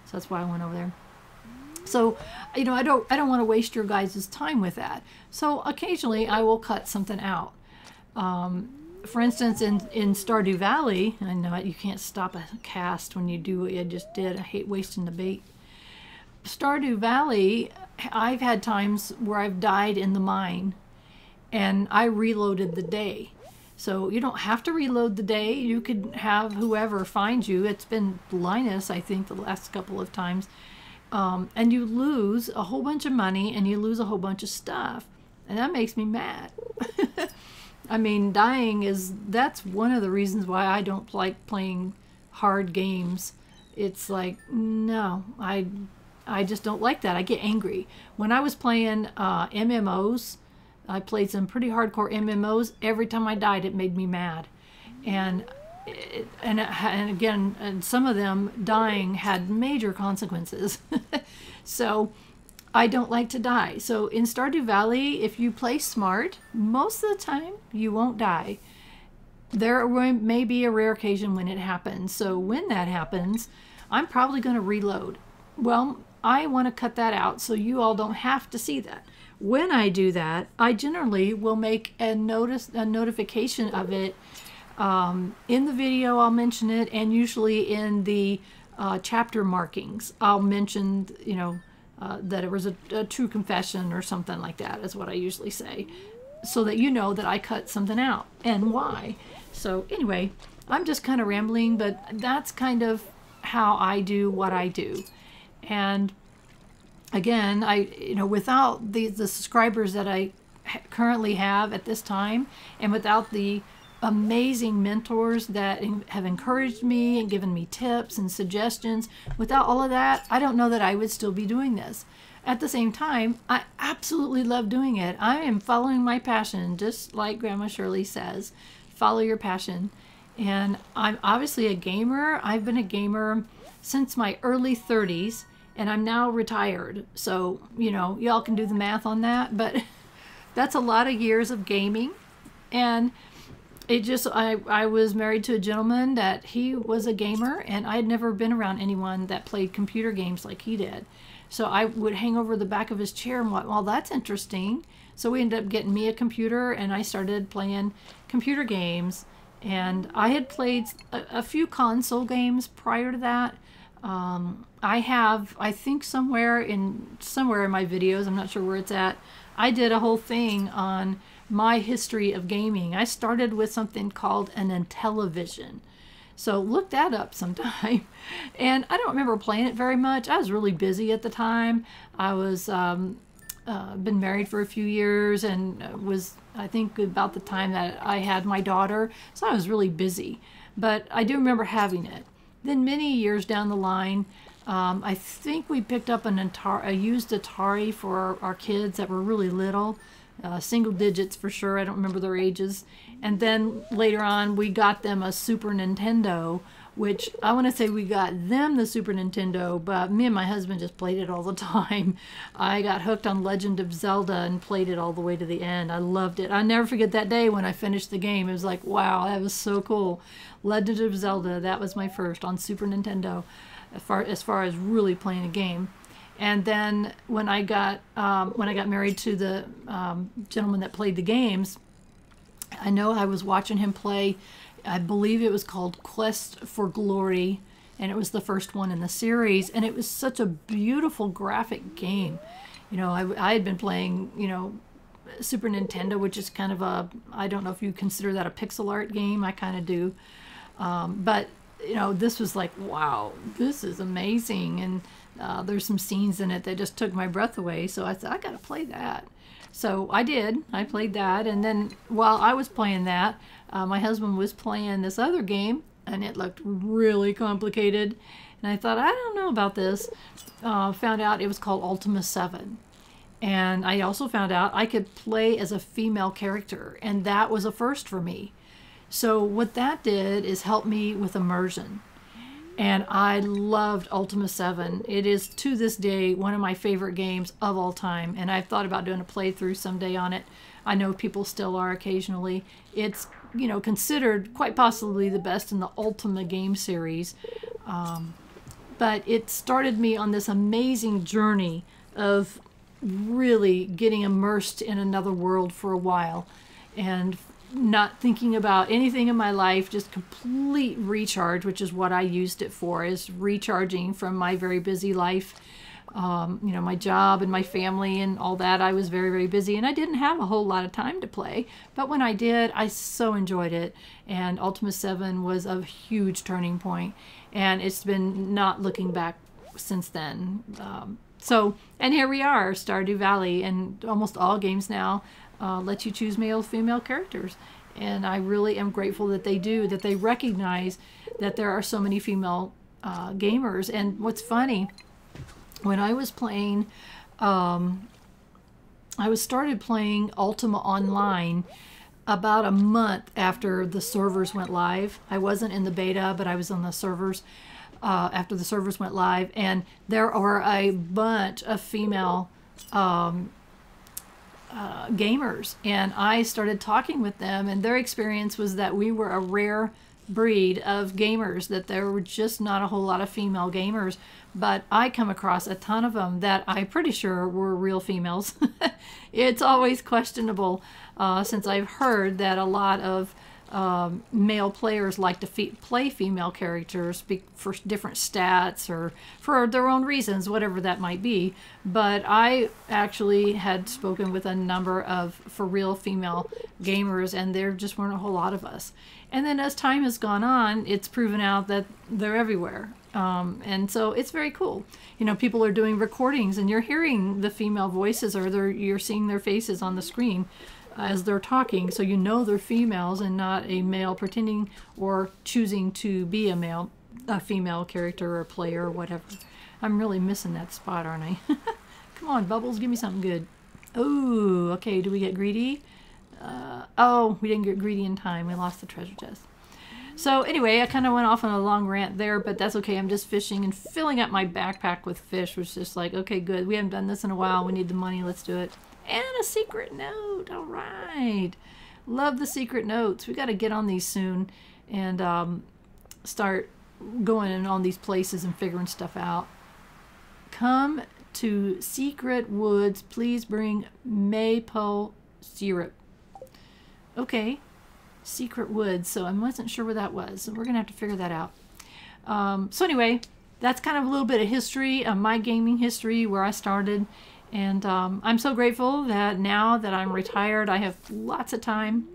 Speaker 1: so that's why I went over there. So, you know, I don't want to waste your guys' time with that. So occasionally I will cut something out. For instance, in Stardew Valley, I know you can't stop a cast when you do what you just did. I hate wasting the bait. Stardew Valley, I've had times where I've died in the mine and I reloaded the day. So you don't have to reload the day. You could have whoever find you. It's been Linus, I think, the last couple of times. And you lose a whole bunch of money and you lose a whole bunch of stuff. And that makes me mad. I mean, that's one of the reasons why I don't like playing hard games. It's like, no, I just don't like that. I get angry. When I was playing MMOs, I played some pretty hardcore MMOs. Every time I died, it made me mad. And again, some of them dying had major consequences. So I don't like to die. So in Stardew Valley, if you play smart, most of the time you won't die. There may be a rare occasion when it happens. So when that happens, I'm probably going to reload. Well, I want to cut that out so you all don't have to see that. When I do that, I generally will make a notification of it in the video. I'll mention it, and usually in the chapter markings, I'll mention, you know, that it was a true confession or something like that is what I usually say, so that you know that I cut something out and why. So anyway, I'm just kind of rambling, but that's kind of how I do what I do. And again, without the subscribers that I currently have at this time, and without the amazing mentors that have encouraged me and given me tips and suggestions, without all of that, I don't know that I would still be doing this. At the same time, I absolutely love doing it. I am following my passion, just like Grandma Shirley says, follow your passion. And I'm obviously a gamer. I've been a gamer since my early 30s, and I'm now retired. So, y'all can do the math on that, but that's a lot of years of gaming. And I was married to a gentleman that he was a gamer, and I had never been around anyone that played computer games like he did. So I would hang over the back of his chair and well, that's interesting. So we ended up getting me a computer, and I started playing computer games. And I had played a few console games prior to that. I think somewhere in my videos, I'm not sure where it's at, I did a whole thing on my history of gaming. I started with something called an Intellivision. So look that up sometime. And I don't remember playing it very much. I was really busy at the time. I was been married for a few years, and was, I think, about the time that I had my daughter. So I was really busy. But I do remember having it. Then many years down the line, I think we picked up a used Atari for our kids that were really little. Single digits for sure. I don't remember their ages. And then later on, we got them a Super Nintendo, which I want to say we got them the Super Nintendo, but me and my husband just played it all the time. I got hooked on Legend of Zelda and played it all the way to the end. I loved it. I'll never forget that day when I finished the game. It was like, wow, that was so cool. Legend of Zelda, that was my first on Super Nintendo, as far as really playing a game. And then when I got married to the gentleman that played the games, I know I was watching him play, I believe it was called Quest for Glory, and it was the first one in the series, and it was such a beautiful graphic game. I had been playing, Super Nintendo, which is kind of I don't know if you consider that a pixel art game. I kind of do. But this was like, wow, this is amazing. And there's some scenes in it that just took my breath away. So I said, I got to play that. So I did. I played that. And then while I was playing that, my husband was playing this other game, and it looked really complicated. And I thought, I don't know about this. Found out it was called Ultima 7. And I also found out I could play as a female character, and that was a first for me. So what that did is help me with immersion. And I loved Ultima 7. It is, to this day, one of my favorite games of all time. And I've thought about doing a playthrough someday on it. I know people still are occasionally. It's, considered quite possibly the best in the Ultima game series. But it started me on this amazing journey of really getting immersed in another world for a while. And not thinking about anything in my life, just complete recharge, which is what I used it for, is recharging from my very busy life. My job and my family and all that. I was very, very busy, and I didn't have a whole lot of time to play. But when I did, I so enjoyed it. And Ultima 7 was a huge turning point, and it's been not looking back since then. And here we are, Stardew Valley, and almost all games now let you choose male, female characters. And I really am grateful that they do, that they recognize that there are so many female gamers. And what's funny, when I was playing, I started playing Ultima Online about a month after the servers went live. I wasn't in the beta, but I was on the servers after the servers went live. And there are a bunch of female gamers, and I started talking with them, and their experience was that we were a rare breed of gamers, that there were just not a whole lot of female gamers. But I come across a ton of them that I'm pretty sure were real females. It's always questionable, since I've heard that a lot of male players like to play female characters for different stats or for their own reasons, whatever that might be. But I actually had spoken with a number of for real female gamers, and there just weren't a whole lot of us. And then as time has gone on, it's proven out that they're everywhere. And so it's very cool. You know, people are doing recordings and you're hearing the female voices, or you're seeing their faces on the screen as they're talking. So you know they're females and not a male pretending or choosing to be a female character or player or whatever. I'm really missing that spot, aren't I? Come on, Bubbles, give me something good. Oh, okay, do we get greedy? Oh, we didn't get greedy in time. We lost the treasure chest. So anyway, I kind of went off on a long rant there, but that's okay. I'm just fishing and filling up my backpack with fish, which is just like, okay, good. We haven't done this in a while. We need the money. Let's do it. And a secret note. All right. Love the secret notes. We got to get on these soon and start going in on these places and figuring stuff out. Come to Secret Woods. Please bring maple syrup. Okay. Secret Woods, so I wasn't sure where that was, so we're gonna have to figure that out. So anyway, that's kind of a little bit of history, my gaming history, where I started, and I'm so grateful that now that I'm retired, I have lots of time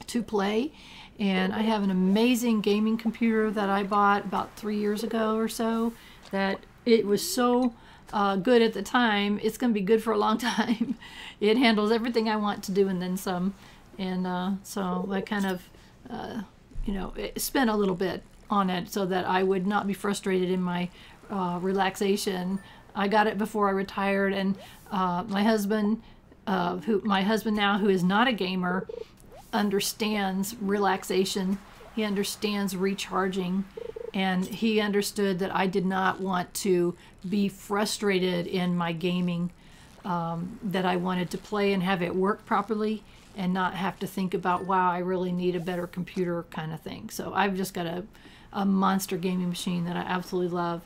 Speaker 1: to play, and I have an amazing gaming computer that I bought about 3 years ago or so, that it was so good at the time. It's gonna be good for a long time. It handles everything I want to do and then some. And so I kind of, you know, spent a little bit on it so that I would not be frustrated in my relaxation. I got it before I retired, and my husband now, who is not a gamer, understands relaxation. He understands recharging, and he understood that I did not want to be frustrated in my gaming, that I wanted to play and have it work properly, and not have to think about, wow, I really need a better computer kind of thing. So I've just got a monster gaming machine that I absolutely love.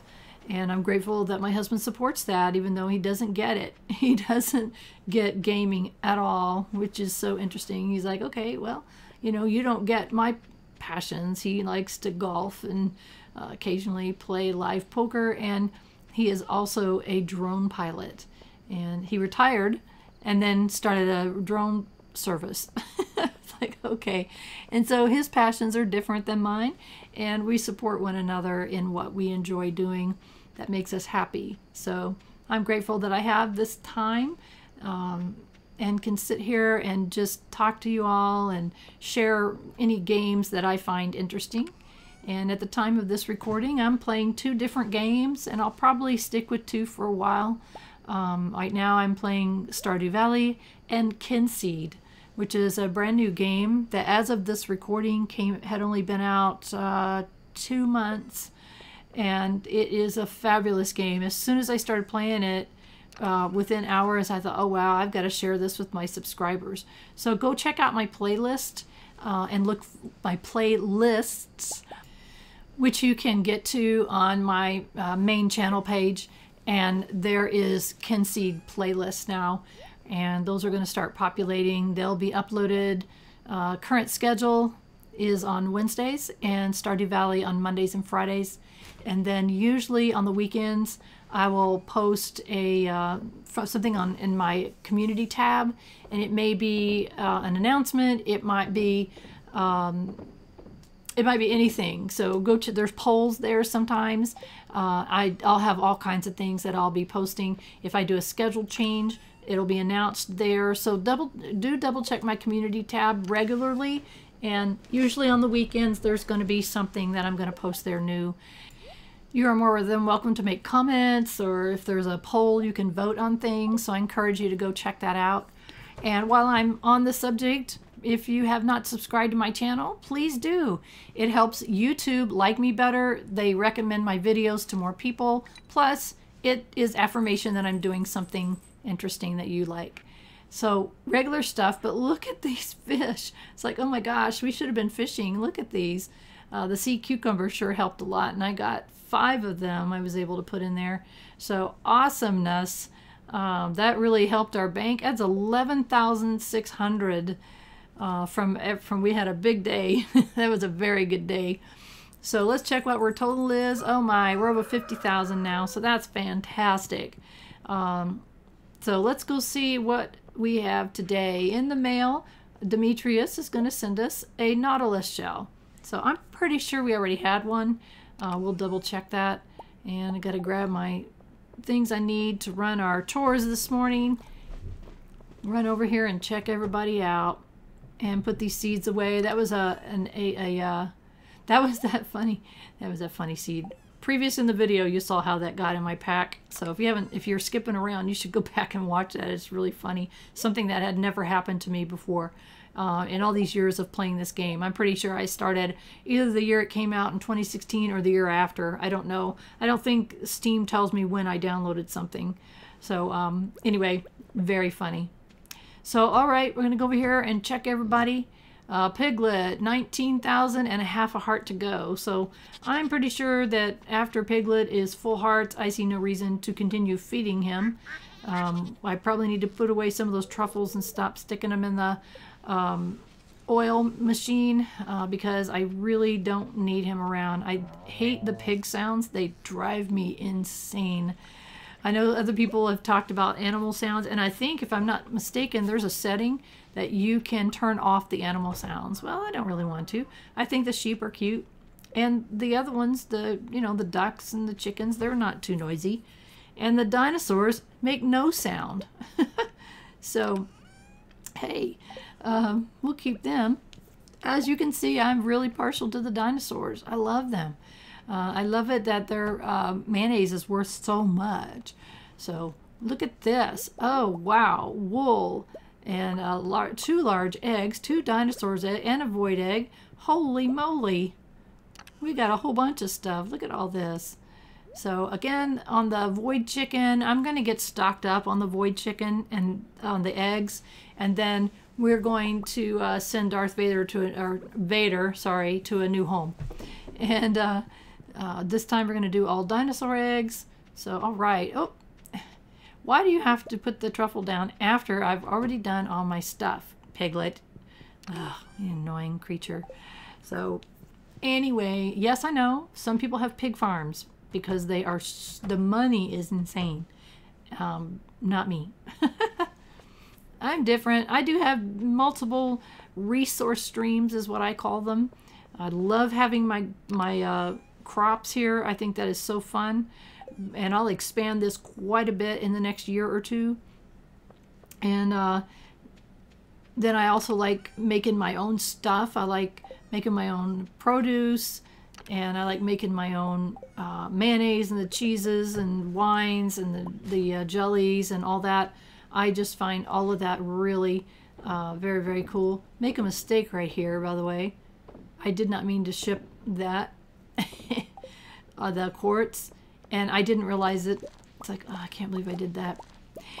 Speaker 1: And I'm grateful that my husband supports that, even though he doesn't get it. He doesn't get gaming at all, which is so interesting. He's like, okay, well, you know, you don't get my passions. He likes to golf and occasionally play live poker. And he is also a drone pilot. And he retired and then started a drone service. It's like, okay. And so his passions are different than mine, and we support one another in what we enjoy doing that makes us happy. So I'm grateful that I have this time and can sit here and just talk to you all and share any games that I find interesting. And at the time of this recording, I'm playing 2 different games, and I'll probably stick with 2 for a while. Right now I'm playing Stardew Valley and Kinseed, which is a brand new game that, as of this recording, had only been out 2 months, and it is a fabulous game. As soon as I started playing it, within hours, I thought, oh wow, I've got to share this with my subscribers. So go check out my playlist and look my playlists, which you can get to on my main channel page, and there is Kinseed playlist now. And those are going to start populating. They'll be uploaded. Current schedule is on Wednesdays, and Stardew Valley on Mondays and Fridays. And then usually on the weekends, I will post something in my community tab, and it may be an announcement. It might be anything. So go to, there's polls there sometimes. I'll have all kinds of things that I'll be posting. If I do a schedule change, it'll be announced there. So double check my community tab regularly, and usually on the weekends there's going to be something that I'm going to post there new. You are more than welcome to make comments, or if there's a poll you can vote on things, so I encourage you to go check that out. And while I'm on the subject, if you have not subscribed to my channel, please do. It helps YouTube like me better. They recommend my videos to more people. Plus, it is affirmation that I'm doing something interesting that you like. So regular stuff, but look at these fish. It's like, oh my gosh, we should have been fishing. Look at these. The sea cucumber sure helped a lot, and I got 5 of them I was able to put in there. So awesomeness. That really helped our bank. That's 11,600 from we had a big day. That was a very good day. So let's check what our total is. Oh my, we're over 50,000 now, so that's fantastic. So let's go see what we have today in the mail. Demetrius is going to send us a nautilus shell. So I'm pretty sure we already had one. We'll double check that. And I got to grab my things I need to run our chores this morning. Run over here and check everybody out and put these seeds away. That was that was that funny seed. Previous in the video, you saw how that got in my pack. So if you're skipping around, you should go back and watch that. It's really funny. Something that had never happened to me before in all these years of playing this game. I'm pretty sure I started either the year it came out in 2016 or the year after. I don't know. I don't think Steam tells me when I downloaded something. So anyway, very funny. So all right, we're gonna go over here and check everybody. Piglet, 19,000 and a half a heart to go. So I'm pretty sure that after Piglet is full hearts, I see no reason to continue feeding him. I probably need to put away some of those truffles and stop sticking them in the oil machine because I really don't need him around. I hate the pig sounds. They drive me insane. I know other people have talked about animal sounds, and I think, if I'm not mistaken, there's a setting that you can turn off the animal sounds. Well, I don't really want to. I think the sheep are cute, and the other ones, the ducks and the chickens, they're not too noisy, and the dinosaurs make no sound. So, hey, we'll keep them. As you can see, I'm really partial to the dinosaurs. I love them. I love it that their mayonnaise is worth so much. So look at this. Oh, wow. Wool and 2 large eggs, 2 dinosaurs and a void egg. Holy moly. We got a whole bunch of stuff. Look at all this. So again, on the void chicken, I'm going to get stocked up on the void chicken and on the eggs. And then we're going to send Darth Vader to a new home. And this time we're going to do all dinosaur eggs. So, all right. Oh, why do you have to put the truffle down after I've already done all my stuff, Piglet? Ugh, you annoying creature. So, anyway, yes, I know some people have pig farms because the money is insane. Not me. I'm different. I do have multiple resource streams, is what I call them. I love having my crops here. I think that is so fun, and I'll expand this quite a bit in the next year or two. And then I also like making my own stuff. I like making my own produce, and I like making my own mayonnaise and the cheeses and wines and the jellies and all that. I just find all of that really very, very cool. Make a mistake right here, by the way. I did not mean to ship that the quartz, and I didn't realize it. It's like, oh, I can't believe I did that.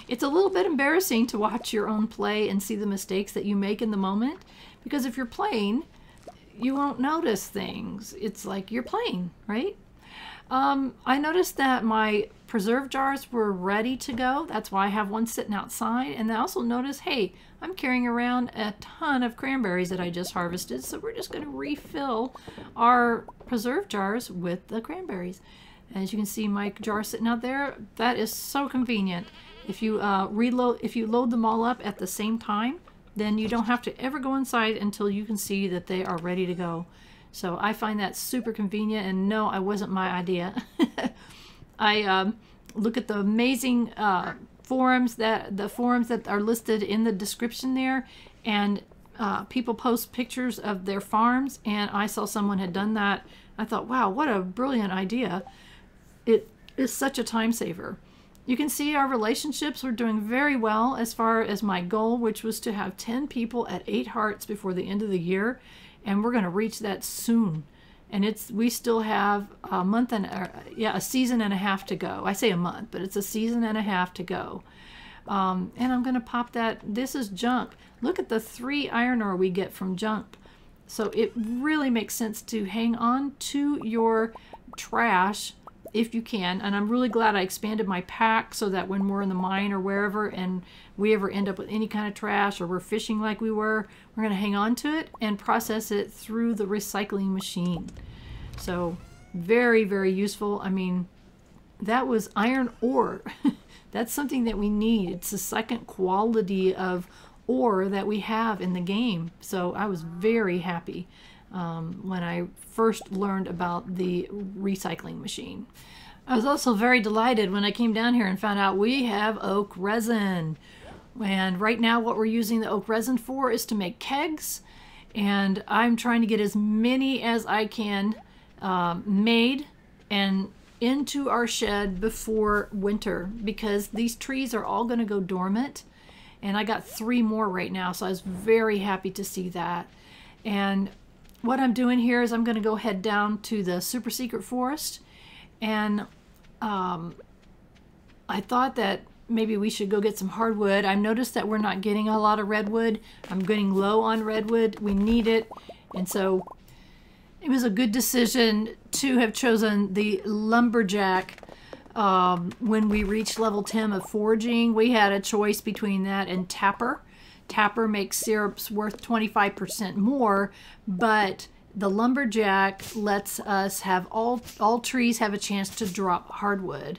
Speaker 1: It's a little bit embarrassing to watch your own play and see the mistakes that you make in the moment, because if you're playing, you won't notice things. It's like you're playing, right? I noticed that my preserve jars were ready to go. That's why I have one sitting outside. And I also noticed, hey, I'm carrying around a ton of cranberries that I just harvested. So we're just going to refill our preserve jars with the cranberries. As you can see, my jar sitting out there, that is so convenient. If you load them all up at the same time, then you don't have to ever go inside until you can see that they are ready to go. So I find that super convenient, and no, it wasn't my idea. I look at the amazing forums that are listed in the description there, and people post pictures of their farms, and I saw someone had done that. I thought, wow, what a brilliant idea. It is such a time saver. You can see our relationships were doing very well as far as my goal, which was to have 10 people at 8 hearts before the end of the year. And we're going to reach that soon. And we still have a month and a season and a half to go. I say a month, but it's a season and a half to go. And I'm going to pop that. This is junk. Look at the 3 iron ore we get from junk. So it really makes sense to hang on to your trash if you can. And I'm really glad I expanded my pack so that when we're in the mine or wherever and we ever end up with any kind of trash, or we're fishing like we were, we're going to hang on to it and process it through the recycling machine. So very, very useful. I mean, that was iron ore. That's something that we need. It's the second quality of ore that we have in the game. So I was very happy when I first learned about the recycling machine. I was also very delighted when I came down here and found out we have oak resin. And right now what we're using the oak resin for is to make kegs. And I'm trying to get as many as I can made and into our shed before winter, because these trees are all going to go dormant. And I got 3 more right now, so I was very happy to see that. And what I'm doing here is I'm going to go head down to the SuperSecret Forest, and I thought that maybe we should go get some hardwood. I noticed that we're not getting a lot of redwood. I'm getting low on redwood. We need it. And so it was a good decision to have chosen the lumberjack when we reached level 10 of foraging. We had a choice between that and tapper. Tapper makes syrups worth 25% more, but the lumberjack lets us have all trees have a chance to drop hardwood.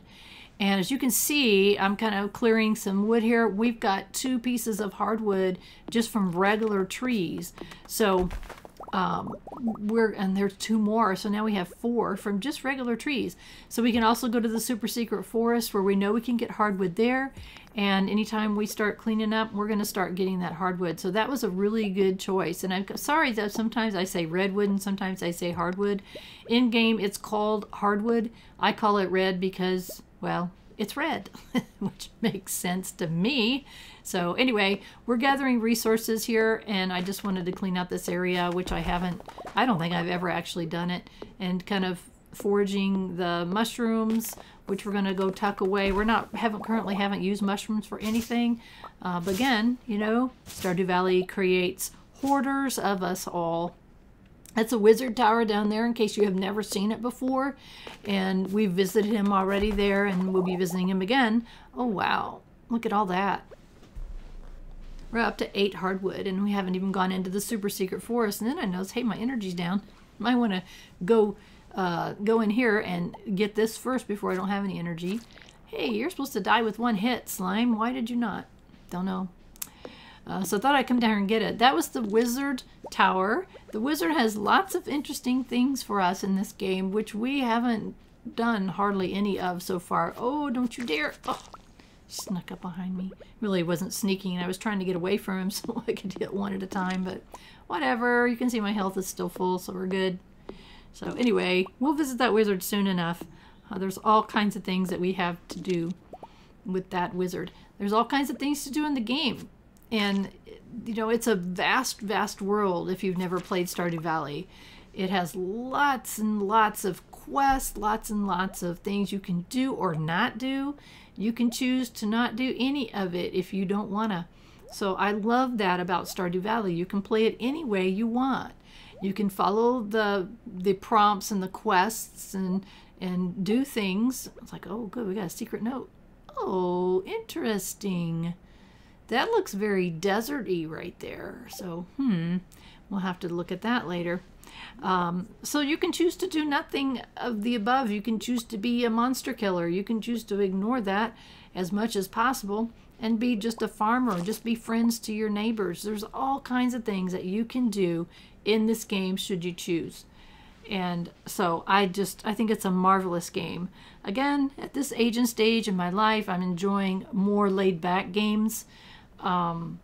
Speaker 1: And as you can see, I'm kind of clearing some wood here. We've got 2 pieces of hardwood just from regular trees. So and there's 2 more, so now we have 4 from just regular trees. So we can also go to the SuperSecret Forest, where we know we can get hardwood there, and anytime we start cleaning up, we're going to start getting that hardwood. So that was a really good choice. And I'm sorry that sometimes I say redwood and sometimes I say hardwood. In game it's called hardwood. I call it red because, well, it's red, which makes sense to me. So anyway, we're gathering resources here, and I just wanted to clean out this area, which I don't think I've ever actually done it, and kind of foraging the mushrooms, which we're going to go tuck away. Currently haven't used mushrooms for anything. But again, you know, Stardew Valley creates hoarders of us all. That's a wizard tower down there, in case you have never seen it before. And we've visited him already there, and we'll be visiting him again. Oh, wow. Look at all that. We're up to 8 hardwood, and we haven't even gone into the SuperSecret Forest. And then I noticed, hey, my energy's down. Might want to go in here and get this first before I don't have any energy. Hey, you're supposed to die with 1 hit, slime. Why did you not? Don't know. So I thought I'd come down here and get it. That was the wizard tower. The wizard has lots of interesting things for us in this game, which we haven't done hardly any of so far. Oh, don't you dare. Oh, snuck up behind me. Really wasn't sneaking. I was trying to get away from him so I could hit 1 at a time, but whatever. You can see my health is still full, so we're good. So anyway, we'll visit that wizard soon enough. There's all kinds of things that we have to do with that wizard. There's all kinds of things to do in the game. And, you know, it's a vast, vast world if you've never played Stardew Valley. It has lots and lots of quests, lots and lots of things you can do or not do. You can choose to not do any of it if you don't want to. So I love that about Stardew Valley. You can play it any way you want. You can follow the prompts and the quests and do things. It's like, oh, good, we got a secret note. Oh, interesting. That looks very desert-y right there. So, we'll have to look at that later. So you can choose to do nothing of the above. You can choose to be a monster killer. You can choose to ignore that as much as possible and be just a farmer, just be friends to your neighbors. There's all kinds of things that you can do in this game should you choose. And so I think it's a marvelous game. Again, at this age and stage in my life, I'm enjoying more laid-back games than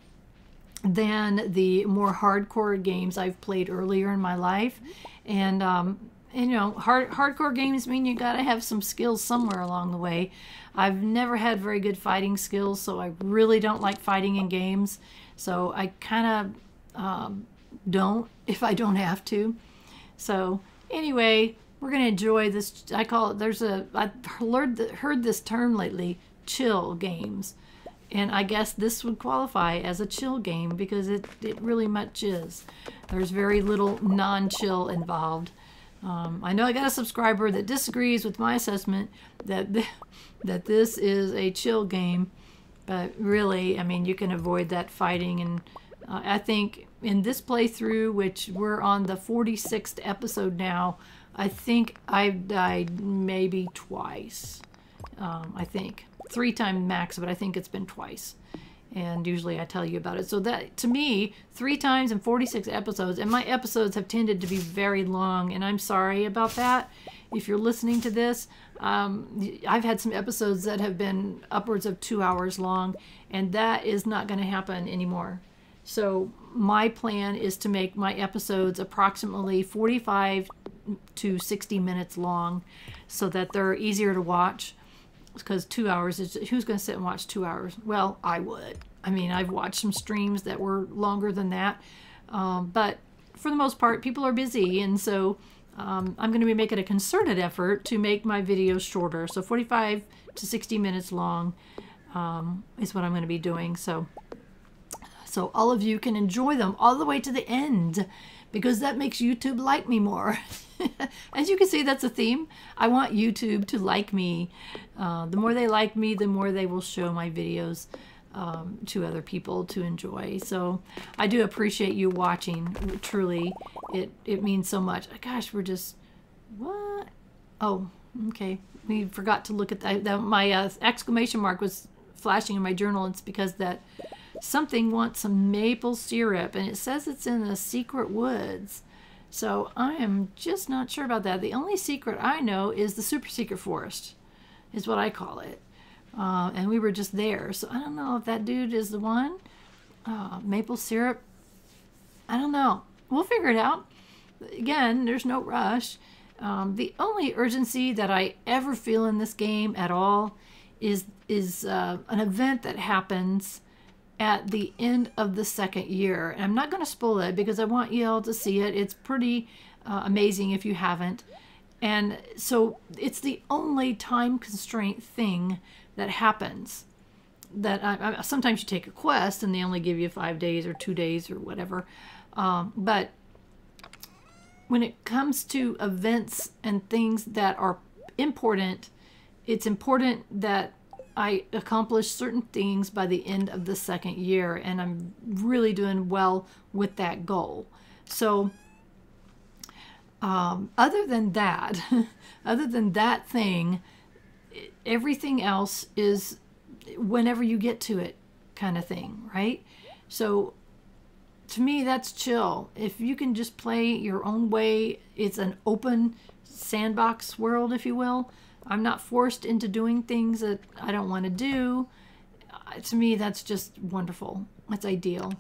Speaker 1: the more hardcore games I've played earlier in my life. And you know, hardcore games mean you gotta have some skills somewhere along the way. I've never had very good fighting skills, so I really don't like fighting in games. So I kind of don't if I don't have to. So anyway, we're gonna enjoy this. I call it, I've heard this term lately, chill games. And I guess this would qualify as a chill game because it really much is. There's very little non-chill involved. I know I got a subscriber that disagrees with my assessment that this is a chill game, but really, I mean, you can avoid that fighting. And I think in this playthrough, which we're on the 46th episode now, I think I've died maybe twice. I think 3 times max, but I think it's been twice. and usually I tell you about it. So that, to me, 3 times in 46 episodes, and my episodes have tended to be very long, and I'm sorry about that. If you're listening to this, I've had some episodes that have been upwards of 2 hours long, and that is not going to happen anymore. So my plan is to make my episodes approximately 45 to 60 minutes long so that they're easier to watch. Because 2 hours is, who's going to sit and watch 2 hours? Well, I would. I mean, I've watched some streams that were longer than that. But for the most part, people are busy. And so I'm going to be making a concerted effort to make my videos shorter. So 45 to 60 minutes long is what I'm going to be doing. So all of you can enjoy them all the way to the end, because that makes YouTube like me more. As you can see, that's a theme. I want YouTube to like me. The more they like me, the more they will show my videos to other people to enjoy. So I do appreciate you watching. Truly, it means so much. Gosh, we're just, what? Oh, okay. We forgot to look at that. My exclamation mark was flashing in my journal. It's because that something wants some maple syrup, and it says it's in the secret woods. So I am just not sure about that. The only secret I know is the SuperSecret Forest, is what I call it. And we were just there. So I don't know if that dude is the one. Maple syrup. I don't know. We'll figure it out. Again, there's no rush. The only urgency that I ever feel in this game at all is an event that happens at the end of the second year. And I'm not going to spoil it because I want you all to see it. It's pretty amazing if you haven't. And so it's the only time constraint thing that happens. That sometimes you take a quest and they only give you 5 days or 2 days or whatever. But when it comes to events and things that are important, it's important that I accomplish certain things by the end of the second year, and I'm really doing well with that goal. So other than that, other than that thing, everything else is whenever you get to it kind of thing, right? So to me, that's chill. If you can just play your own way, it's an open sandbox world, if you will. I'm not forced into doing things that I don't want to do. To me, that's just wonderful. That's ideal.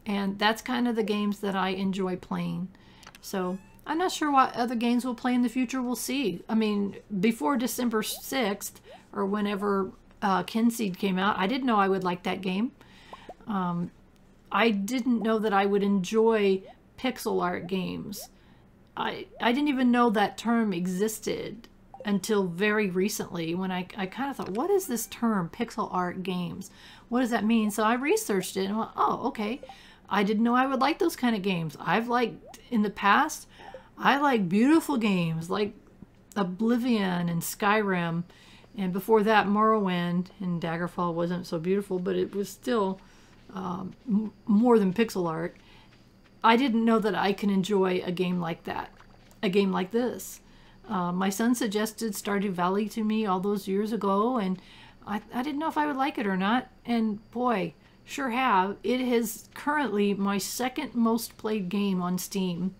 Speaker 1: And that's kind of the games that I enjoy playing. So I'm not sure what other games we'll play in the future. We'll see. I mean, before December 6th or whenever Kinseed came out, I didn't know I would like that game. I didn't know that I would enjoy pixel art games. I didn't even know that term existed until very recently, when I kind of thought, what is this term, pixel art games? What does that mean? So I researched it and went, oh, okay. I didn't know I would like those kind of games. I've liked, in the past, I like beautiful games like Oblivion and Skyrim. And before that, Morrowind, and Daggerfall wasn't so beautiful, but it was still more than pixel art. I didn't know that I can enjoy a game like that, a game like this. My son suggested Stardew Valley to me all those years ago, and I didn't know if I would like it or not. And boy, sure have. It is currently my second most played game on Steam.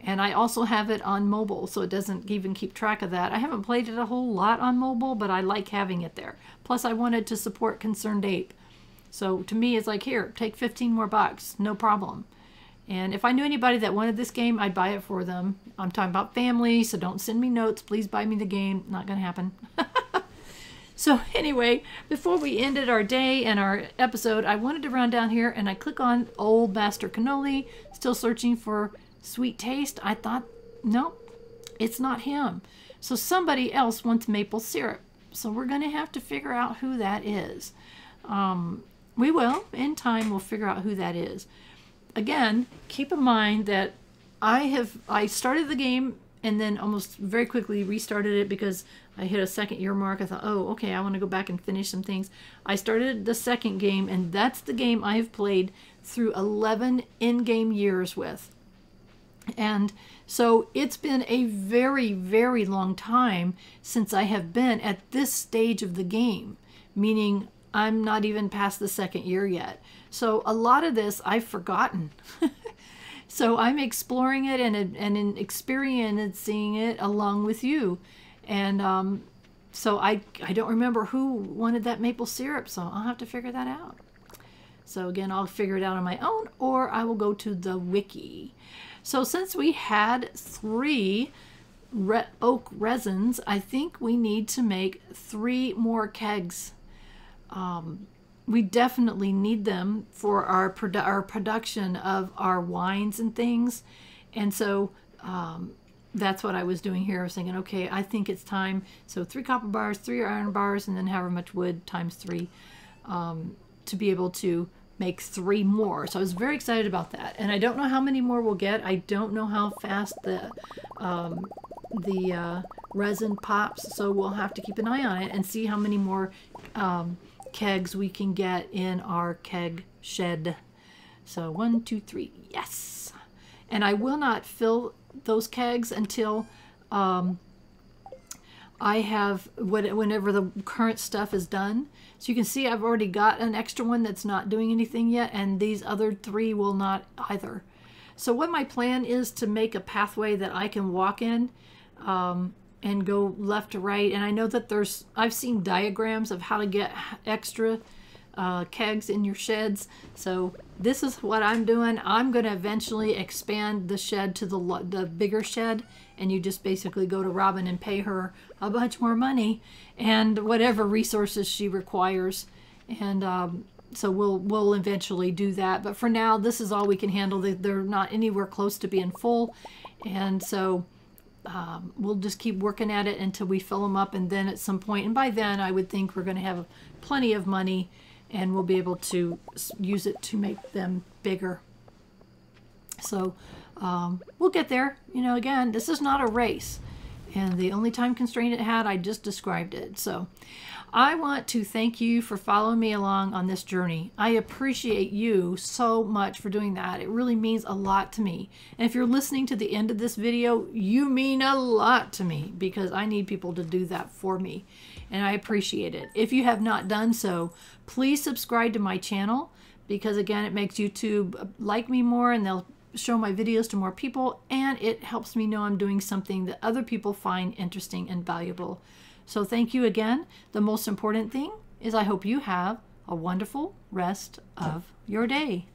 Speaker 1: And I also have it on mobile, so it doesn't even keep track of that. I haven't played it a whole lot on mobile, but I like having it there. Plus, I wanted to support Concerned Ape. So to me, it's like, here, take 15 more bucks, no problem. And if I knew anybody that wanted this game, I'd buy it for them. I'm talking about family, so don't send me notes. Please buy me the game. Not going to happen. So anyway, before we ended our day and our episode, I wanted to run down here and I click on Old Master Cannoli, still searching for Sweet Taste. I thought, nope, it's not him. So somebody else wants maple syrup. So we're going to have to figure out who that is. We will. In time, we'll figure out who that is. Again, keep in mind that I started the game and then almost very quickly restarted it because I hit a second year mark. I thought, oh, okay, I want to go back and finish some things. I started the second game, and that's the game I have played through 11 in-game years with. And so it's been a very, very long time since I have been at this stage of the game, meaning I'm not even past the second year yet. So a lot of this I've forgotten. So I'm exploring it and experiencing it along with you. And so I don't remember who wanted that maple syrup, so I'll have to figure that out. So again, I'll figure it out on my own, or I will go to the wiki. So since we had 3 oak resins, I think we need to make 3 more kegs. We definitely need them for our production of our wines and things. And so that's what I was doing here. I was thinking, okay, I think it's time. So 3 copper bars, 3 iron bars, and then however much wood times 3 to be able to make 3 more. So I was very excited about that. And I don't know how many more we'll get. I don't know how fast the resin pops. So we'll have to keep an eye on it and see how many more kegs we can get in our keg shed. So 1, 2, 3, yes. And I will not fill those kegs until I have whenever the current stuff is done. So you can see I've already got an extra one that's not doing anything yet, and these other 3 will not either. So what my plan is to make a pathway that I can walk in and go left to right. And I know that I've seen diagrams of how to get extra kegs in your sheds. So this is what I'm doing. I'm going to eventually expand the shed to the bigger shed, and you just basically go to Robin and pay her a bunch more money and whatever resources she requires. And so we'll eventually do that. But for now, this is all we can handle. They're not anywhere close to being full, and so we'll just keep working at it until we fill them up. And then at some point, and by then I would think we're going to have plenty of money, and we'll be able to use it to make them bigger. So we'll get there. You know, again, this is not a race, and the only time constraint it had, I just described it. So I want to thank you for following me along on this journey. I appreciate you so much for doing that. It really means a lot to me. And if you're listening to the end of this video, you mean a lot to me, because I need people to do that for me. And I appreciate it. If you have not done so, please subscribe to my channel, because again, it makes YouTube like me more, and they'll show my videos to more people, and it helps me know I'm doing something that other people find interesting and valuable. So thank you again. The most important thing is I hope you have a wonderful rest of your day.